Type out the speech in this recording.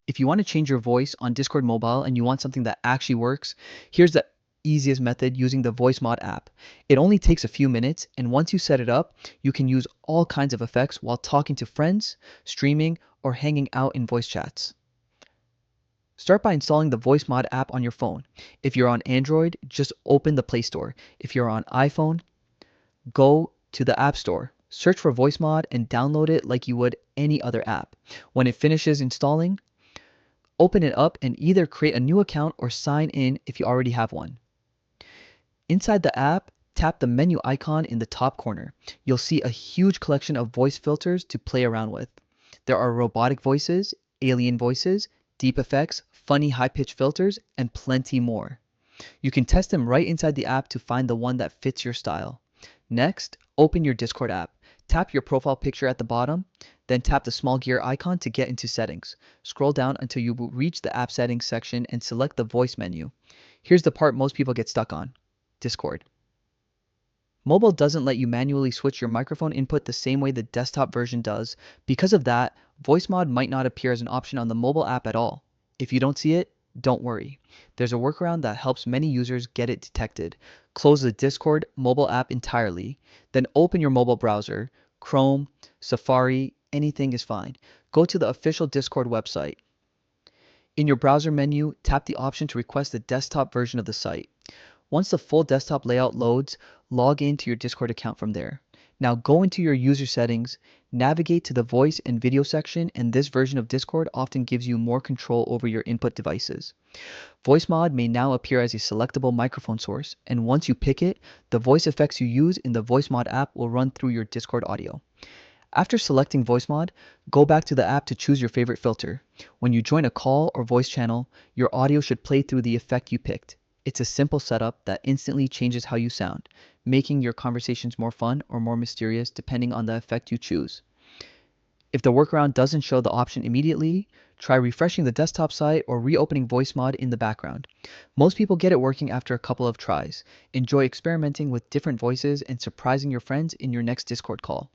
If you want to change your voice on Discord Mobile and you want something that actually works, here's the easiest method using the VoiceMod app. It only takes a few minutes, and once you set it up, you can use all kinds of effects while talking to friends, streaming, or hanging out in voice chats. Start by installing the VoiceMod app on your phone. If you're on Android, just open the Play Store. If you're on iPhone, go to the App Store. Search for VoiceMod and download it like you would any other app. When it finishes installing, open it up and either create a new account or sign in if you already have one. Inside the app, tap the menu icon in the top corner. You'll see a huge collection of voice filters to play around with. There are robotic voices, alien voices, deep effects, funny high-pitched filters, and plenty more. You can test them right inside the app to find the one that fits your style. Next, open your Discord app. Tap your profile picture at the bottom, then tap the small gear icon to get into settings. Scroll down until you reach the app settings section and select the voice menu. Here's the part most people get stuck on: Discord. Mobile doesn't let you manually switch your microphone input the same way the desktop version does. Because of that, VoiceMod might not appear as an option on the mobile app at all. If you don't see it, don't worry. There's a workaround that helps many users get it detected. Close the Discord mobile app entirely, then open your mobile browser. Chrome, Safari, anything is fine. Go to the official Discord website. In your browser menu, tap the option to request the desktop version of the site. Once the full desktop layout loads, log into your Discord account from there. Now go into your user settings, navigate to the voice and video section, and this version of Discord often gives you more control over your input devices. VoiceMod may now appear as a selectable microphone source, and once you pick it, the voice effects you use in the VoiceMod app will run through your Discord audio. After selecting VoiceMod, go back to the app to choose your favorite filter. When you join a call or voice channel, your audio should play through the effect you picked. It's a simple setup that instantly changes how you sound, making your conversations more fun or more mysterious depending on the effect you choose. If the workaround doesn't show the option immediately, try refreshing the desktop site or reopening VoiceMod in the background. Most people get it working after a couple of tries. Enjoy experimenting with different voices and surprising your friends in your next Discord call.